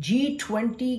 G20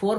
4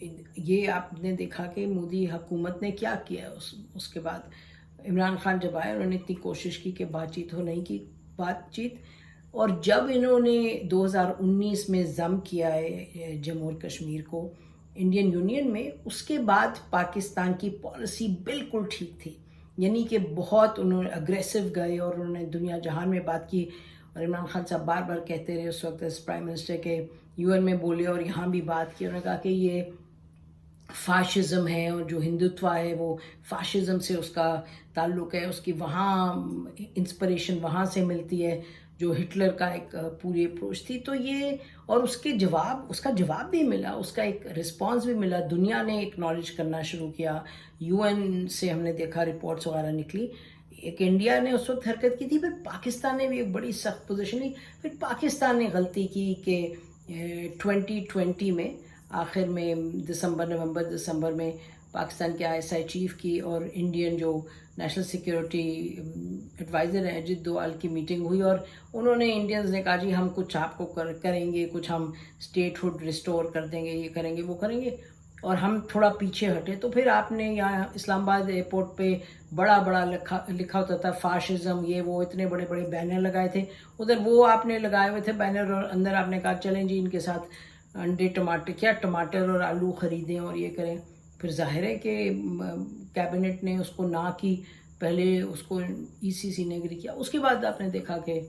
یہ آپ نے دیکھا کہ مودی حکومت نے کیا کیا اس کے بعد عمران خان جب آئے انہوں نے اتنی کوشش کی کہ بات چیت ہو نہیں کی بات چیت، اور جب انہوں نے 2019 میں ضم کیا ہے جموں اور کشمیر کو انڈین یونین میں، اس کے بعد پاکستان کی پالیسی بالکل ٹھیک تھی، یعنی کہ بہت انہوں نے اگریسو گئے اور انہوں نے دنیا جہان میں بات کی، اور عمران خان صاحب بار بار کہتے رہے اس وقت ایز پرائم منسٹر کہ یو این میں بولے اور یہاں بھی بات کی، انہوں نے کہا کہ یہ فاشزم ہے اور جو ہندوتوا ہے وہ فاشزم سے اس کا تعلق ہے، اس کی وہاں انسپریشن وہاں سے ملتی ہے جو ہٹلر کا ایک پوری اپروچ تھی۔ تو یہ اور اس کا جواب بھی ملا، اس کا ایک رسپانس بھی ملا، دنیا نے ایکنالج کرنا شروع کیا، یو این سے ہم نے دیکھا رپورٹس وغیرہ نکلی، ایک انڈیا نے اس وقت حرکت کی تھی، پھر پاکستان نے بھی ایک بڑی سخت پوزیشن لی۔ پھر پاکستان نے غلطی کی کہ 2020 میں آخر میں نومبر دسمبر میں پاکستان کے ISI چیف کی اور انڈین جو نیشنل سیکیورٹی ایڈوائزر ہیں اجیت دوال کی میٹنگ ہوئی، اور انہوں نے انڈینز نے کہا جی ہم کچھ آپ کو کریں گے، کچھ ہم اسٹیٹ ہوڈ ریسٹور کر دیں گے، یہ کریں گے وہ کریں گے، اور ہم تھوڑا پیچھے ہٹے۔ تو پھر آپ نے یہاں اسلام آباد ایئرپورٹ پہ بڑا بڑا لکھا ہوتا تھا فاشزم، یہ وہ اتنے بڑے بڑے بینر لگائے تھے، ادھر وہ آپ نے لگائے ہوئے تھے بینر، اور اندر آپ نے کہا چلیں جی ان کے ساتھ انڈے ٹماٹر اور آلو خریدیں اور یہ کریں۔ پھر ظاہر ہے کہ کیبنٹ نے اس کو نہ کی، پہلے اس کو ECC نے اگری کیا، اس کے بعد آپ نے دیکھا کہ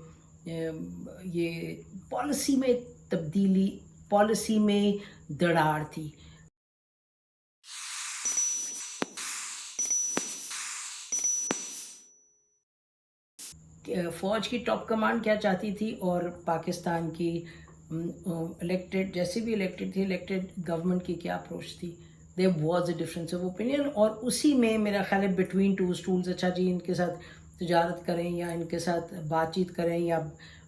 یہ پالیسی میں تبدیلی، پالیسی میں دراڑ تھی۔ فوج کی ٹاپ کمانڈ کیا چاہتی تھی اور پاکستان کی الیکٹڈ جیسے بھی الیکٹڈ گورنمنٹ کی کیا اپروچ تھی، there was a difference of opinion, اور اسی میں میرا خیال ہے بٹوین ٹو اسٹولز، اچھا جی ان کے ساتھ تجارت کریں یا ان کے ساتھ بات چیت کریں یا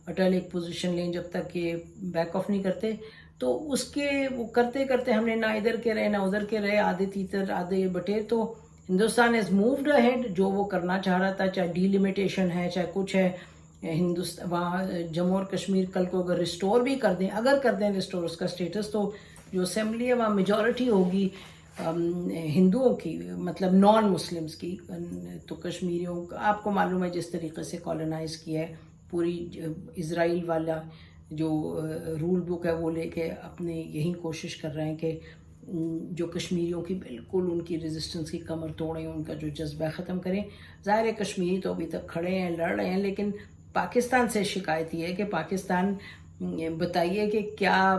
اٹل ایک پوزیشن لیں جب تک کہ بیک آف نہیں کرتے، تو اس کے وہ کرتے کرتے ہم نے نہ ادھر کے رہے نہ ادھر کے رہے، آدھے تیتر آدھے بٹیر، تو ہندوستان ہیز مووڈ اہیڈ جو وہ کرنا چاہ رہا تھا، چاہے ڈی لمیٹیشن ہے چاہے کچھ ہے، وہاں جموں اور کشمیر کل کو اگر ریسٹور بھی کر دیں ریسٹور اس کا سٹیٹس، تو جو اسمبلی ہے وہاں میجورٹی ہوگی ہندوؤں کی، مطلب نان مسلمز کی، تو کشمیریوں کا آپ کو معلوم ہے جس طریقے سے کالونائز کیا ہے، پوری اسرائیل والا جو رول بک ہے وہ لے کے اپنے یہی کوشش کر رہے ہیں کہ جو کشمیریوں کی بالکل ان کی ریزسٹنس کی کمر توڑیں، ان کا جو جذبہ ختم کریں۔ ظاہر ہے کشمیری تو ابھی تک کھڑے ہیں، لڑ رہے ہیں، لیکن پاکستان سے شکایت یہ ہے کہ پاکستان بتائیے کہ کیا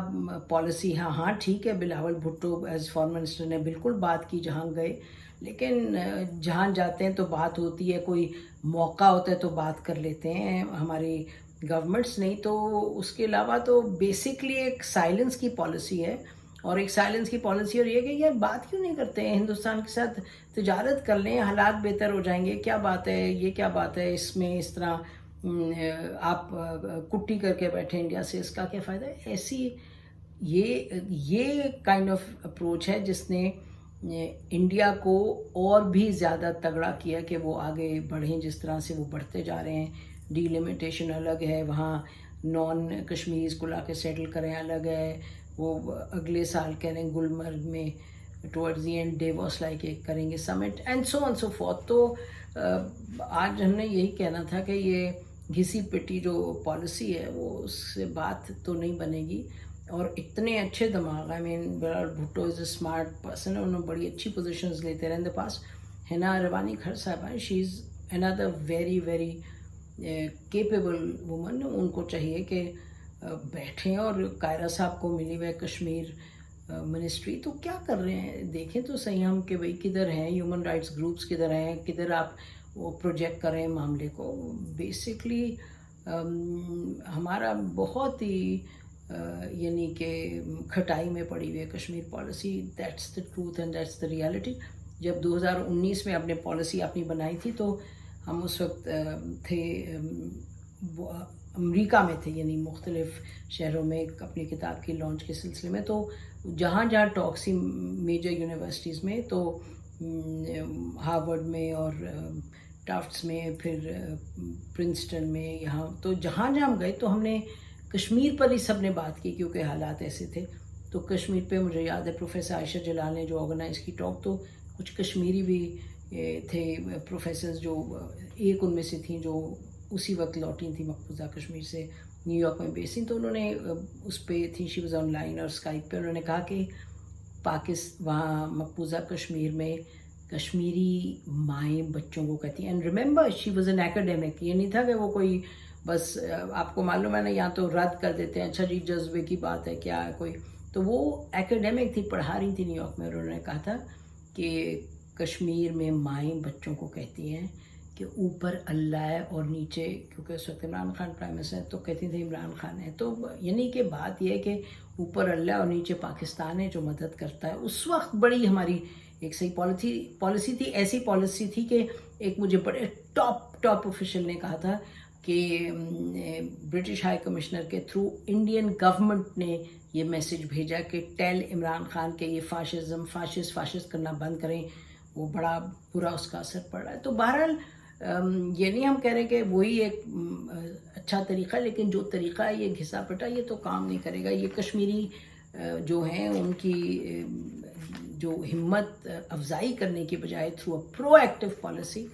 پالیسی، ہاں ٹھیک ہے Bilawal Bhutto as foreign minister نے بالکل بات کی جہاں گئے، لیکن جہاں جاتے ہیں تو بات ہوتی ہے، کوئی موقع ہوتا ہے تو بات کر لیتے ہیں ہماری گورنمنٹس، نہیں تو اس کے علاوہ تو بیسکلی ایک سائلنس کی پالیسی ہے، اور ایک سائلنس کی پالیسی اور یہ کہ یہ بات کیوں نہیں کرتے ہیں ہندوستان کے ساتھ، تجارت کر لیں، حالات بہتر ہو جائیں گے، کیا بات ہے، یہ کیا بات ہے اس میں اس طرح آپ کٹی کر کے بیٹھے انڈیا سے، اس کا کیا فائدہ ہے؟ ایسی یہ کائنڈ آف اپروچ ہے جس نے انڈیا کو اور بھی زیادہ تگڑا کیا کہ وہ آگے بڑھیں جس طرح سے وہ بڑھتے جا رہے ہیں۔ ڈی لمیٹیشن الگ ہے، وہاں نان کشمیریز کو لا کے سیٹل کریں الگ ہے، وہ اگلے سال کہہ رہے ہیں گلمرگ میں towards the end Davos like ایک کریں گے summit and so on so forth. تو آج ہم نے یہی کہنا تھا کہ یہ گھسی پٹی جو پالیسی ہے وہ اس سے بات تو نہیں بنے گی، اور اتنے اچھے دماغ، آئی مین بلاول بھٹو از اے اسمارٹ پرسن، انہوں نے بڑی اچھی پوزیشنز لیتے رہے ان دا پاس۔ حنا روانی کھر صاحبہ، she is another very very capable woman, ان کو چاہیے کہ بیٹھیں، اور قائرہ صاحب کو ملی ہوئے کشمیر منسٹری، تو کیا کر رہے ہیں دیکھیں تو صحیح ہم کہ بھئی کدھر ہیں ہیومن رائٹس گروپس، کدھر ہیں، کدھر آپ وہ پروجیکٹ کریں معاملے کو۔ بیسکلی ہمارا بہت ہی یعنی کہ کھٹائی میں پڑی ہوئی ہے Kashmir policy, that's the truth and that's the reality. جب 2019 میں اپنے پالیسی اپنی بنائی تھی تو ہم اس وقت تھے امریکہ میں تھے، یعنی مختلف شہروں میں اپنی کتاب کی لانچ کے سلسلے میں، تو جہاں جہاں ٹاکس تھی میجر یونیورسٹیز میں، تو ہارورڈ میں اور ٹافٹس میں، پھر پرنسٹن میں، یہاں تو جہاں جہاں ہم گئے تو ہم نے کشمیر پر ہی سب نے بات کی کیونکہ حالات ایسے تھے۔ تو کشمیر پہ مجھے یاد ہے پروفیسر عائشہ جلال نے جو آرگنائز کی ٹاک، تو کچھ کشمیری بھی تھے پروفیسرز، جو ایک ان میں سے تھیں جو اسی وقت لوٹی تھیں مقبوضہ کشمیر سے، نیو یارک میں بیس تھیں، تو انہوں نے اس پہ تھی، شی واز آن لائن اور اسکائپ پہ، انہوں نے کہا کہ وہاں مقبوضہ کشمیر میں کشمیری مائیں بچوں کو کہتی ہیں. And remember she was an academic, یہ نہیں تھا کہ وہ کوئی بس آپ کو معلوم ہے نا یہاں تو رد کر دیتے ہیں، اچھا جی جذبے کی بات ہے کیا ہے کوئی، تو وہ ایکیڈیمک تھی، پڑھا رہی تھی نیو یارک میں، اور انہوں نے کہا تھا کہ کشمیر میں مائیں بچوں کو کہتی ہیں کہ اوپر اللہ ہے اور نیچے، کیونکہ اس وقت عمران خان پرائم منسٹر ہے تو کہتی تھی عمران خان ہے، تو یعنی کہ بات یہ ہے کہ اوپر اللہ اور نیچے پاکستان ہے جو مدد کرتا ہے. اس وقت بڑی ہماری ایک صحیح پالیسی تھی، ایسی پالیسی تھی کہ ایک مجھے بڑے ٹاپ آفیشل نے کہا تھا کہ برٹش ہائی کمشنر کے تھرو انڈین گورنمنٹ نے یہ میسج بھیجا کہ ٹیل عمران خان کے یہ فاشسٹ کرنا بند کریں، وہ بڑا برا اس کا اثر پڑ رہا ہے. تو بہرحال یہ نہیں ہم کہہ رہے کہ وہی ایک اچھا طریقہ ہے، لیکن جو طریقہ ہے یہ گھسا پٹا، یہ تو کام نہیں کرے گا. یہ کشمیری جو ہیں ان کی جو ہمت افزائی کرنے کی بجائے through a pro active policy,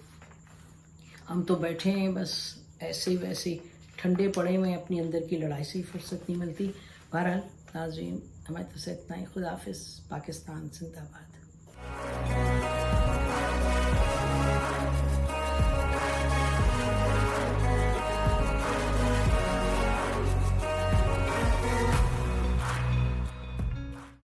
ہم تو بیٹھے ہیں بس ایسے ویسے ٹھنڈے پڑے ہوئے ہیں، اپنی اندر کی لڑائی سے فرصت نہیں ملتی. بہرحال ناظرین، ہماری طرف سے اتنا ہی. خدا حافظ. پاکستان زندہ باد.